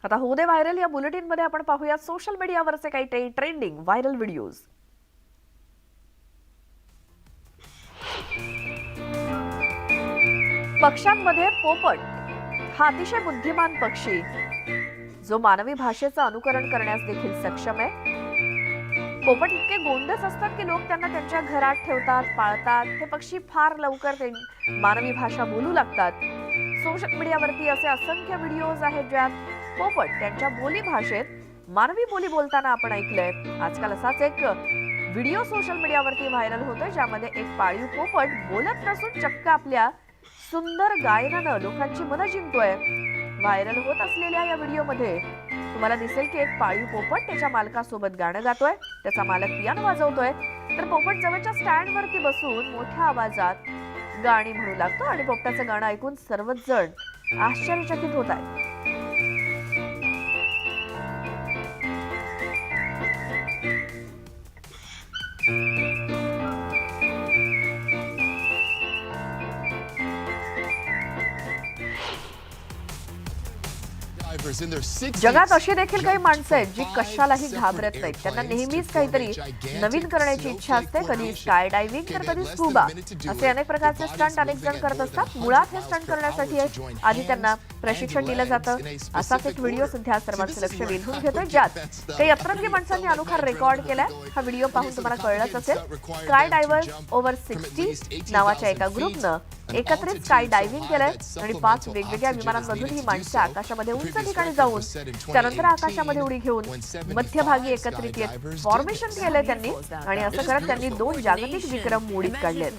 आता होऊ दे व्हायरल या बुलेटिन मध्ये आपण पाहूया सोशल मीडियावरचे काही ट्रेंडिंग व्हायरल व्हिडिओज। पक्ष्यांमध्ये पोपट हा अतिशय बुद्धिमान पक्षी जो मानवी भाषेचं अनुकरण करण्यास देखील सक्षम आहे। पोपट इतके गोंडस असतात की लोक त्यांना त्यांच्या घरात ठेवतात, पाळतात। हे पक्षी फार लवकर मानवी भाषा बोलू लागतात। सोशल मीडियावरती असे असंख्य व्हिडिओज आहेत ज्यात पोपट त्यांच्या बोली भाषेत मानवी बोली बोलताना आपण ऐकलंय। आजकाल असाच एक व्हिडिओ सोशल मीडियावरती व्हायरल होतोय ज्यामध्ये एक पाळीव पोपट बोलत नसून चक्क आपल्या सुंदर गायनानं लोकांची मनं जिंकतोय। व्हायरल होत असलेल्या या व्हिडिओमध्ये तुम्हाला दिसेल की एक पाळीव पोपट त्याच्या मालकासोबत गाणं गातोय, त्याचा मालक पियानो वाजवतोय, तर पोपट जवळच्या स्टँडवरती बसून मोठ्या आवाजात गाणी म्हणू लागतो आणि पोपटाचं गाणं ऐकून सर्वच जण आश्चर्यचकित होत आहेत। जगात अशी देखील काही माणसं आहेत जी कशालाही घाबरत नाहीत। त्यांना नेहमीच काहीतरी नवीन करण्याची इच्छा असते, कधी स्काय डायव्हिंग तर कधी स्कूबा। असे अनेक प्रकारचे स्टंट अनेक जण करत असतात। मुळात हे स्टंट करण्यासाठी आधी त्यांना प्रशिक्षण दिलं जातं। असाच एक व्हिडिओ सध्या सर्वांचं लक्ष वेधून घेतोय ज्यात काही अतरंगी माणसांनी अनोखा रेकॉर्ड केलाय। हा व्हिडिओ पाहून तुम्हाला कळलंच असेल, स्काय डायव्हर्स ओव्हर 60 नावाच्या एका ग्रुपनं एकत्रित स्काय डायव्हिंग केलंय आणि 5 वेगवेगळ्या विमानांमधून ही माणसं आकाशामध्ये उंच ठिकाणी जाऊन त्यानंतर आकाशामध्ये उडी घेऊन मध्यभागी एकत्रित येत फॉर्मेशन केलंय त्यांनी आणि असं करत त्यांनी 2 जागतिक विक्रम मोडीत काढलेत।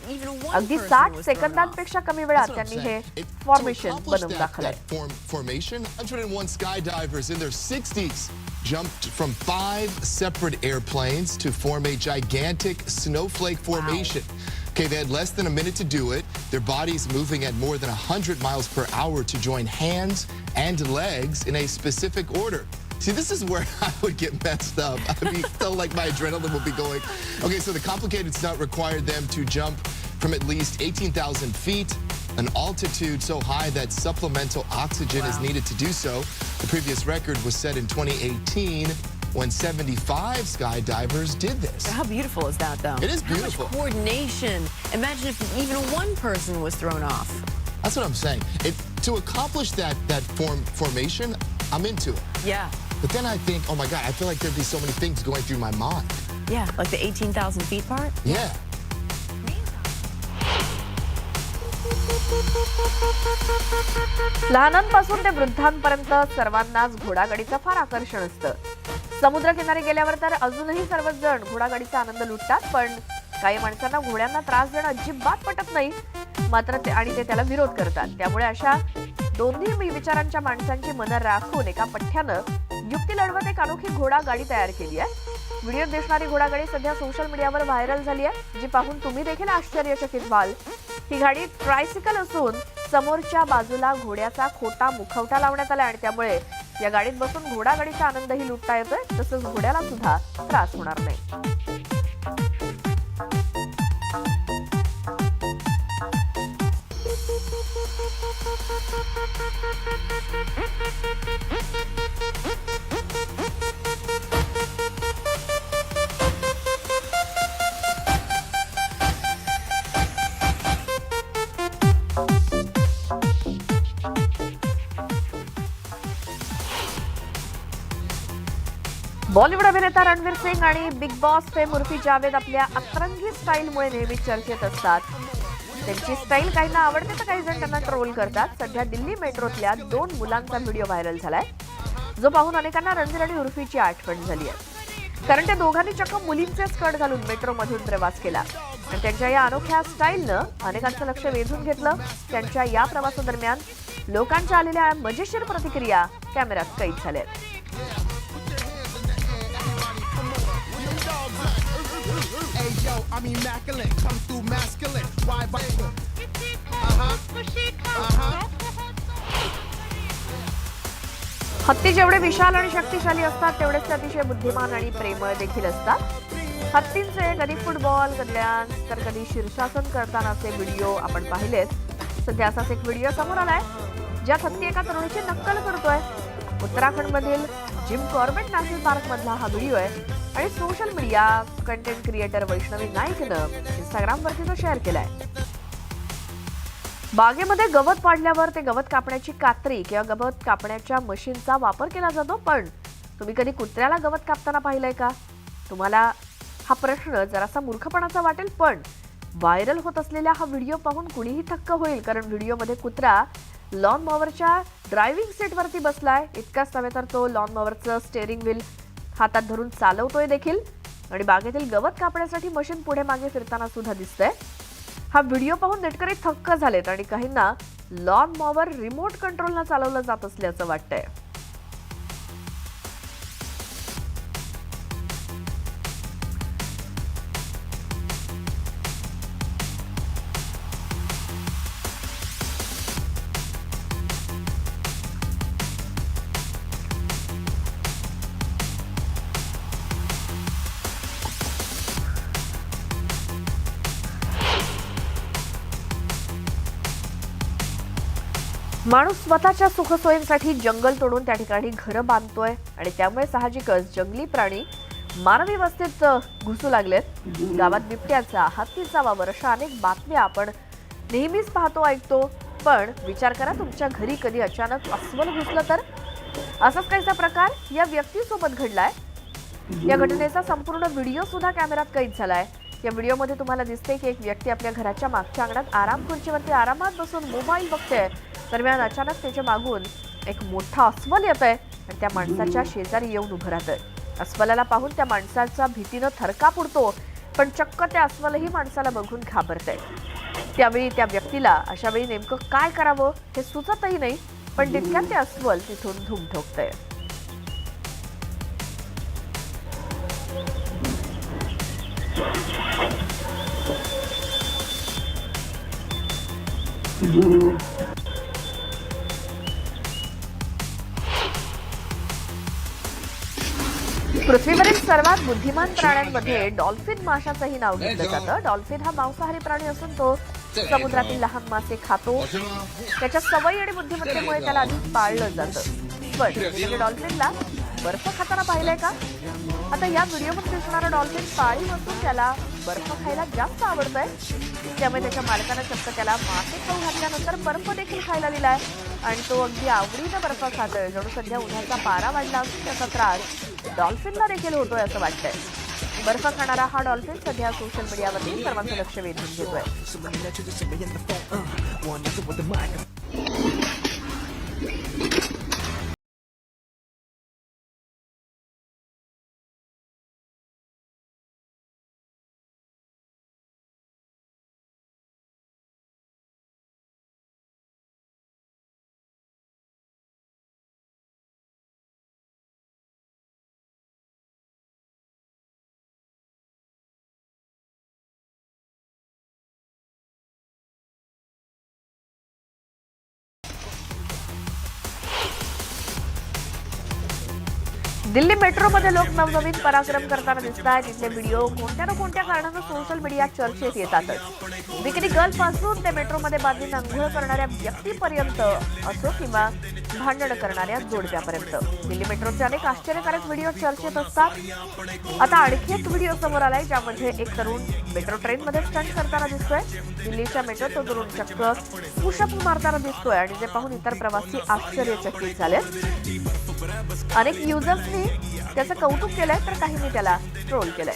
अगदी 60 सेकंदांपेक्षा कमी वेळात त्यांनी हे फॉर्मेशन बनवून दाखवलंय। 101 skydivers in their 60s jumped from 5 separate airplanes to form a gigantic snowflake formation. Okay, they had less than a minute to do it. Their bodies moving at more than 100 miles per hour to join hands and legs in a specific order. See, this is where I would get messed up. I mean, felt like my adrenaline would be going. Okay, so the complicated stunt required them to jump from at least 18,000 feet, an altitude so high that supplemental oxygen is needed to do so. The previous record was set in 2018 when 75 skydivers did this. How beautiful is that, though? It is beautiful. How much coordination. Imagine if even one person was thrown off. That's what I'm saying. To accomplish that formation, I'm into it. Yeah. But then I think, oh my God, I feel like there'd be so many things going through my mind. Yeah, like the 18,000 feet part? Yeah. लहानांपासून ते वृद्धांपर्यंत सर्वांनाच घोडागाडीचं फार आकर्षण असतं। समुद्रकिनारी गेल्यावर तर अजूनही सर्वच जण घोडागाडीचा आनंद लुटतात, पण काही माणसांना घोड्यांना त्रास देणं अजिबात पटत नाही मात्र ते त्याला विरोध करतात। त्यामुळे अशा दोन्ही विचारांच्या माणसांची मनं राखून एका पठ्ठ्यानं युक्ती लढवत एक अनोखी घोडागाडी तयार केली आहे। व्हिडिओत दिसणारी घोडागाडी सध्या सोशल मीडियावर व्हायरल झाली आहे, जी पाहून तुम्ही देखील आश्चर्यचकित व्हाल। ही गाडी ट्रायसिकल असून समोरच्या बाजूला घोड्याचा खोटा मुखवटा लावण्यात आला आणि त्यामुळे या गाडीत बसून घोडागाडीचा आनंदही लुटता येतोय, तसंच घोड्याला सुद्धा त्रास होणार नाही। बॉलिवूड अभिनेता रणवीर सिंग आणि big boss fame Urfi Javed आपल्या अतरंगी स्टाईलमुळे नेहमी चर्चेत असतात। त्यांची स्टाईल काहींना आवडते तर काही जण त्यांना ट्रोल करतात। सध्या दिल्ली मेट्रोतल्या 2 मुलांचा व्हिडिओ व्हायरल झालाय, जो पाहून अनेकांना रणवीर आणि उर्फीची आठवण झाली आहे, कारण त्या दोघांनी चक्क मुलींचे स्कर्ट घालून मेट्रोमधून प्रवास केला आणि त्यांच्या या अनोख्या स्टाईलनं अनेकांचं लक्ष वेधून घेतलं। त्यांच्या या प्रवासादरम्यान लोकांच्या आलेल्या मजेशीर प्रतिक्रिया कॅमेऱ्यात कैद झाल्यात। I'm immaculate, come through masculine. Why हत्ती जेवढे विशाल आणि शक्तिशाली असतात तेवढेच अतिशय बुद्धिमान आणि प्रेमळ देखील असतात। हत्तींचे कधी फुटबॉल, कधी डान्स तर कधी शीर्षासन करतानाचे व्हिडिओ आपण पाहिलेत। सध्या असाच एक व्हिडिओ समोर आलाय ज्यात हत्ती एका तरुणीची नक्कल करतोय। उत्तराखंडमधील जिम कॉर्बेट नॅशनल पार्क मधला हा व्हिडिओ आहे आणि social media content creator Vaishnavi नाईकनं इंस्टाग्रामवरती तो शेअर केलाय. बागेमध्ये गवत वाढल्यावर ते गवत कापण्याची कात्री किंवा गवत कापण्याच्या मशीनचा वापर केला जातो. पण तुम्ही कधी कुत्र्याला गवत कापताना पाहिलंय का? तुम्हाला हा प्रश्न जरासा मूर्खपणाचा वाटेल, पण व्हायरल होत असलेला हा व्हिडिओ पाहून कुणीही थक्क होईल. कारण व्हिडिओमध्ये कुत्रा लॉन मॉवरच्या ड्रायव्हिंग सीटवरती बसलाय. इतकाच नव्हे तर तो लॉन मॉवरचं स्टेअरिंग व्हील हातात धरून चालवतोय देखील आणि बागेतील गवत कापण्यासाठी मशीन पुढे मागे फिरताना सुद्धा दिसतंय. हा व्हिडिओ पाहून नेटकरी थक्क झालेत आणि काहींना लॉन मॉवर रिमोट कंट्रोलनं चालवलं जात असल्याचं वाटतंय. माणूस स्वतःच्या सुखसोयींसाठी जंगल तोडून त्या ठिकाणी घरं बांधतोय आणि त्यामुळे साहजिकच जंगली प्राणी मानवी वस्तीत घुसू लागलेत. गावात बिबट्याचा, हत्तीचा वावर अशा अनेक बातम्या आपण नेहमीच पाहतो, ऐकतो. पण विचार करा, तुमच्या घरी कधी अचानक अस्वल घुसलं तर? असाच काहीसा प्रकार या व्यक्तीसोबत घडलाय. या घटनेचा संपूर्ण व्हिडिओ सुद्धा कॅमेऱ्यात कैद झालाय. या व्हिडिओमध्ये तुम्हाला दिसते की एक व्यक्ती आपल्या घराच्या मागच्या अंगणात आराम खुर्चीवरती आरामात बसून मोबाईल बघते. दरम्यान अचानक त्याच्या मागून एक मोठा अस्वल येतोय आणि त्या माणसाच्या शेजारी येऊन उभं राहतंय. अस्वलाला पाहून त्या माणसाचा भीतीनं थरकाप उडतो, पण चक्क त्या अस्वलही माणसाला बघून घाबरतंय. त्यावेळी त्या व्यक्तीला अशावेळी नेमकं काय करावं हे सुचतही नाही, पण तितक्यात ते अस्वल तिथून धूम ठोकतंय. पृथ्वीवरील सर्वात बुद्धिमान प्राण्यांमध्ये डॉल्फिन माशाचंही नाव घेतलं जातं. डॉल्फिन हा मांसाहारी प्राणी असून तो समुद्रातील लहान मासे खातो. त्याच्या सवयी आणि बुद्धिमत्तेमुळे त्याला अधिक पाळलं जातं. पण तुम्ही डॉल्फिनला बर्फ खाताना पाहिलंय का? आता या व्हिडिओमध्ये दिसणारा डॉल्फिन पाळीव असून त्याला बर्फ खायला जास्त आवडतंय. त्यामुळे त्याच्या मालकानं चक्क त्याला मासे खाऊ घातल्यानंतर बर्फ देखील खायला दिलाय आणि तो अगदी आवडीनं बर्फ खातोय. जणू सध्या उन्हाचा पारा वाढला असून त्याचा त्रास डॉल्फिनला देखील होतोय असं वाटतंय. बर्फ खाणारा हा डॉल्फिन सध्या सोशल मीडियावरती सर्वांचं लक्ष वेधून घेतोय. दिल्ली मेट्रोमध्ये लोक नवनवीन पराक्रम करताना दिसत आहेत. तिथले व्हिडिओ कोणत्या ना कोणत्या कारणानं सोशल मीडियात चर्चेत येतातच. बिकिनी गर्लपासून ते मेट्रोमध्ये बादलीनं अंघोळ करणाऱ्या व्यक्तीपर्यंत असो किंवा भांडण करणाऱ्या जोडप्यापर्यंत दिल्ली मेट्रोचे अनेक आश्चर्यकारक व्हिडिओ चर्चेत असतात. आता आणखी एक व्हिडिओ समोर आलाय ज्यामध्ये एक तरुण मेट्रो ट्रेनमध्ये स्टंट करताना दिसतोय. दिल्लीच्या मेट्रोत तो तरुण चक्क पुशअप मारताना दिसतोय आणि जे पाहून इतर प्रवासी आश्चर्यचकित झाले. अनेक युजर्सनी त्याचं कौतुक केलंय तर काहींनी त्याला ट्रोल केलंय.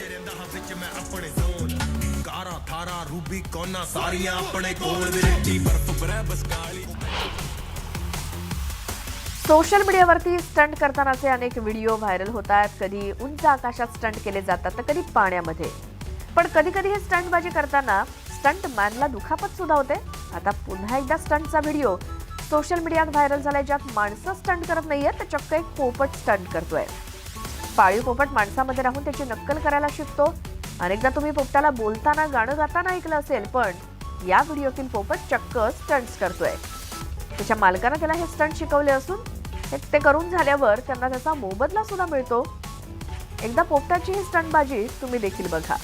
सोशल मीडियावरती स्टंट करतानाचे अनेक व्हिडिओ व्हायरल होत आहेत. कधी उंच आकाशात स्टंट केले जातात तर कधी पाण्यामध्ये. पण कधी कधी हे स्टंटबाजी करताना स्टंट मॅनला दुखापत सुद्धा होते. आता पुन्हा एकदा स्टंटचा व्हिडिओ सोशल मीडियात व्हायरल झालाय ज्यात माणसं स्टंट करत नाहीये तर चक्क एक पोपट स्टंट करतोय. पाळीव पोपट माणसामध्ये राहून त्याची नक्कल करायला शिकतो. अनेकदा तुम्ही पोपटाला बोलताना गाणं गाताना ऐकलं असेल, पण या व्हिडिओतील पोपट चक्क स्टंट्स करतोय. त्याच्या मालकानं त्याला हे स्टंट शिकवले असून ते करून झाल्यावर त्यांना त्याचा मोबदला सुद्धा मिळतो. एकदा पोपटाची ही स्टंटबाजी तुम्ही देखील बघा.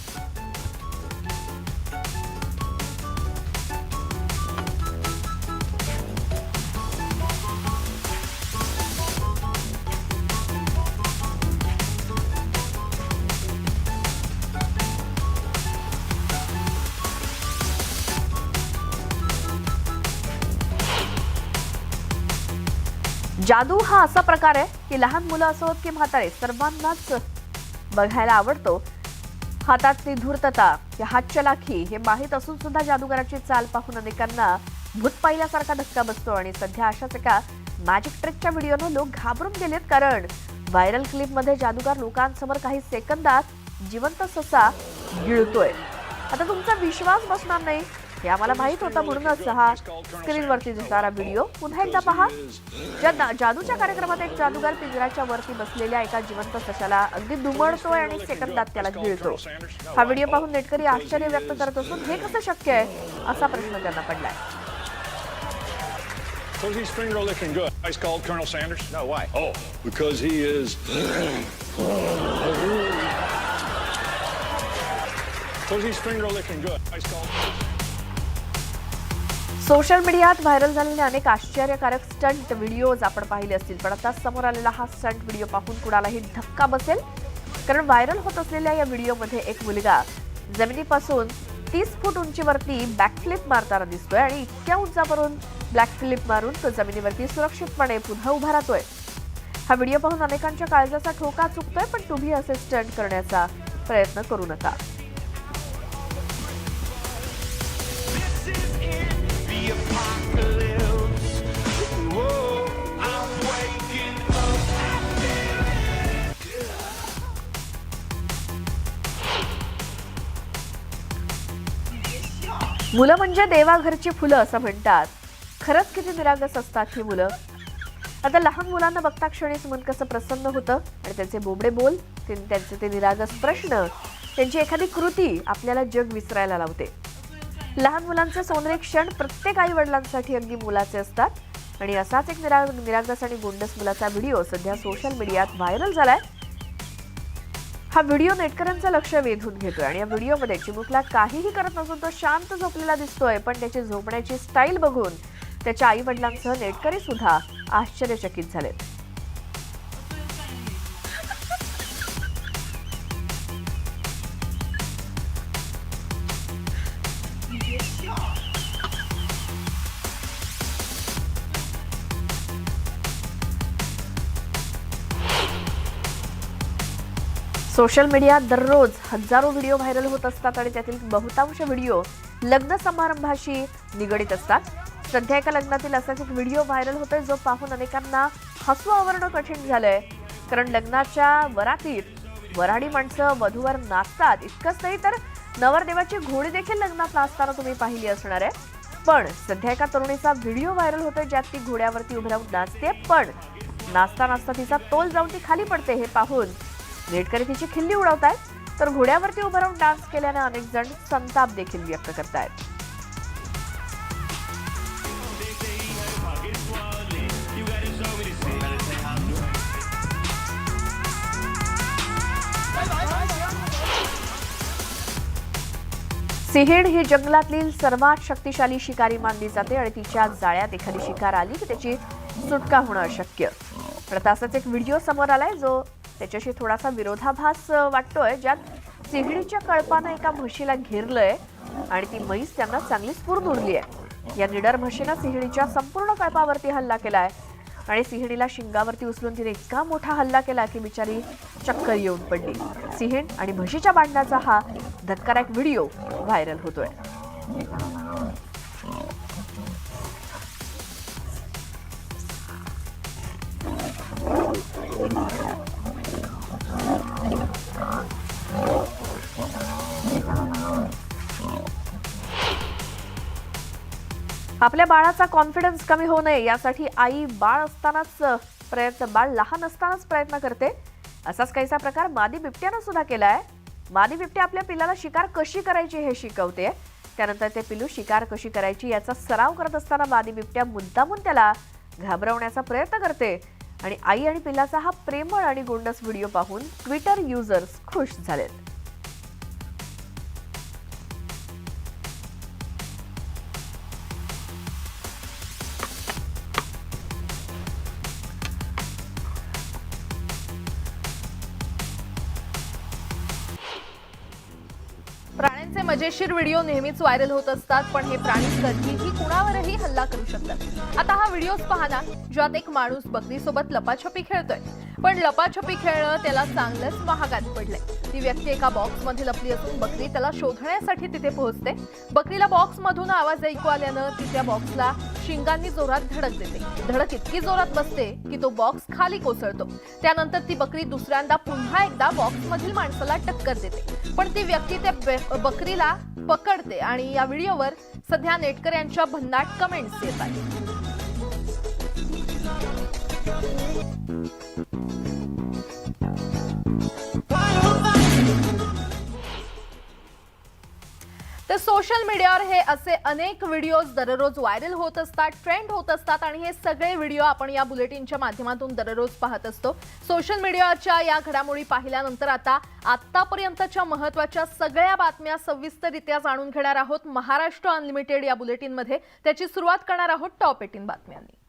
जादू हा असा प्रकार आहे की लहान मुलं असोत की म्हातारे सर्वांनाच बघायला आवडतो. हातातली धूर्तता, हातचलाखी हे माहीत असून सुद्धा जादूगाराची चाल पाहून अनेकांना भूत पाहिल्यासारखा धक्का बसतो. आणि सध्या अशाच एका मॅजिक ट्रिकच्या व्हिडिओनं लोक घाबरून गेलेत, कारण व्हायरल क्लिपमध्ये जादूगार लोकांसमोर काही सेकंदात जिवंत ससा गिळतोय. आता तुमचा विश्वास बसणार नाही हे आम्हाला माहित होतं, म्हणूनच हा स्क्रीनवरती दिसणारा व्हिडिओ पुन्हा एकदा पहा. ज्या जादूच्या कार्यक्रमात एक जादूगार पिंजऱ्याच्या वरती बसलेल्या एका जिवंत सशाला अगदी दुमडतोय आणि सेकंदात त्याला गिळतो. हा व्हिडिओ पाहून नेटकरी आश्चर्य व्यक्त करत असून हे कसं शक्य आहे असा प्रश्न त्यांना पडलाय. Because he's finger licking good. Ice called Colonel Sanders? No, why? Oh, because he is. Because he's finger licking good. Ice called. Social मीडियात व्हायरल झालेले अनेक आश्चर्यकारक स्टंट व्हिडिओज आपण पाहिले असतील, पण आता समोर आलेला हा स्टंट व्हिडिओ पाहून कुणालाही धक्का बसेल. कारण व्हायरल होत असलेल्या या व्हिडिओमध्ये एक मुलगा जमिनीपासून 30 फूट उंचीवरती बॅकफ्लिप मारताना दिसतोय आणि इतक्या उंचावरून बॅकफ्लिप मारून तो जमिनीवरती सुरक्षितपणे पुन्हा उभा राहतोय. हा व्हिडिओ पाहून अनेकांच्या काळजाचा ठोका चुकतोय, पण तुम्ही असे स्टंट करण्याचा प्रयत्न करू नका. मुलं म्हणजे देवाघरची फुलं असं म्हणतात. खरंच किती निरागस असतात ही मुलं. आता लहान मुलांना बघता क्षणीच मन कसं प्रसन्न होतं आणि त्यांचे बोबडे बोल, त्यांचे ते निरागस प्रश्न, त्यांची एखादी कृती आपल्याला जग विसरायला लावते. लहान मुलांचे सोनेरी क्षण प्रत्येक आई वडिलांसाठी अगदी मुलाचे असतात. आणि असाच एक निरागस आणि गोंडस मुलाचा व्हिडिओ सध्या सोशल मीडियात व्हायरल झालाय. हा व्हिडिओ नेटकऱ्यांचं लक्ष वेधून घेतोय आणि या व्हिडिओमध्ये चिमुकला काहीही करत नसून तो शांत झोपलेला दिसतोय, पण त्याची झोपण्याची स्टाईल बघून त्याच्या आई वडिलांसह नेटकरी सुद्धा आश्चर्यचकित झालेत. सोशल मीडियात दररोज हजारो व्हिडिओ व्हायरल होत असतात आणि त्यातील बहुतांश व्हिडिओ लग्न समारंभाशी निगडीत असतात. सध्या एका लग्नातील असाच एक व्हिडिओ व्हायरल होतोय जो पाहून अनेकांना हसू आवरणं कठीण झालंय. कारण लग्नाच्या वरातीत वऱ्हाडी माणसं वधूवर नाचतात. इतकंच नाही तर नवरदेवाची घोडी देखील लग्नात नाचताना तुम्ही पाहिली असणार आहे. पण सध्या एका तरुणीचा व्हिडिओ व्हायरल होतोय ज्यात ती घोड्यावरती उभी राहून नाचते, पण नाचता नाचता तिचा तोल जाऊन ती खाली पडते. हे पाहून नेटकरी तिची खिल्ली उडवतायत, तर घोड्यावरती उभं राहून डान्स केल्याने अनेक जण संताप देखील व्यक्त करतायत. सिंहीण ही जंगलातील सर्वात शक्तिशाली शिकारी मानली जाते आणि तिच्या जाळ्यात एखादी शिकार आली की त्याची सुटका होणं अशक्य. पण आता असाच एक व्हिडिओ समोर आलाय जो त्याच्याशी थोडासा विरोधाभास वाटतोय, ज्यात सिंहिणीच्या कळपानं एका म्हशीला घेरलंय आणि ती म्हैस त्यांना चांगलीच पूर्ण उरली आहे. या निडर म्हशीनं सिंहिणीच्या संपूर्ण कळपावरती हल्ला केलाय आणि सिंहिणीला शिंगावरती उचलून तिने इतका मोठा हल्ला केला की बिचारी चक्कर येऊन पडली. सिंहीण आणि म्हशीच्या भांडणाचा हा धक्कादायक व्हिडिओ व्हायरल होतोय. आपल्या बाळाचा कॉन्फिडन्स कमी होऊ नये यासाठी आई बाळ लहान असतानाच प्रयत्न करते. असाच काहीसा प्रकार मादी बिबट्यानं सुद्धा केलाय. मादी बिबट्या आपल्या पिल्लाला शिकार कशी करायची हे शिकवते. त्यानंतर ते पिल्लू शिकार कशी करायची याचा सराव करत असताना मादी बिबट्या मुद्दामून त्याला घाबरवण्याचा प्रयत्न करते. आणि आई आणि पिल्लाचा हा प्रेमळ आणि गोंडस व्हिडिओ पाहून ट्विटर युजर्स खुश झालेत. प्राण्यांचे मजेशीर व्हिडिओ नेहमीच व्हायरल होत असतात, पण हे प्राणी कधीही कुणावरही हल्ला करू शकतात. आता हा व्हिडिओ पहा ना, ज्यात एक माणूस बकरीसोबत लपाछपी खेळतोय. पण लपाछपी खेळणं त्याला चांगलंच महागात पडलंय. ती व्यक्ती एका बॉक्समध्ये लपली असून बकरी त्याला शोधण्यासाठी तिथे पोहोचते. बकरीला बॉक्समधून आवाज ऐकू आल्यानं ती त्या बॉक्सला शिंगांनी जोरात धडक देते. धडक इतकी जोरात बसते की तो बॉक्स खाली कोसळतो. त्यानंतर ती बकरी दुसऱ्यांदा पुन्हा एकदा बॉक्समधील माणसाला टक्कर देते. पण ती व्यक्ती त्या बकरीला पकडते आणि या व्हिडिओवर सध्या नेटकऱ्यांच्या भन्नाट कमेंट्स येत आहेत. तर सोशल मीडियावर हे असे अनेक व्हिडिओज दररोज व्हायरल होत असतात, ट्रेंड होत असतात आणि हे सगळे व्हिडिओ आपण या बुलेटिनच्या माध्यमातून दररोज पाहत असतो. सोशल मीडियाच्या या घडामोडी पाहिल्यानंतर आता आतापर्यंतच्या महत्त्वाच्या सगळ्या बातम्या सविस्तररित्या जाणून घेणार आहोत महाराष्ट्र अनलिमिटेड या बुलेटिनमध्ये. त्याची सुरुवात करणार आहोत टॉप 18 बातम्यांनी.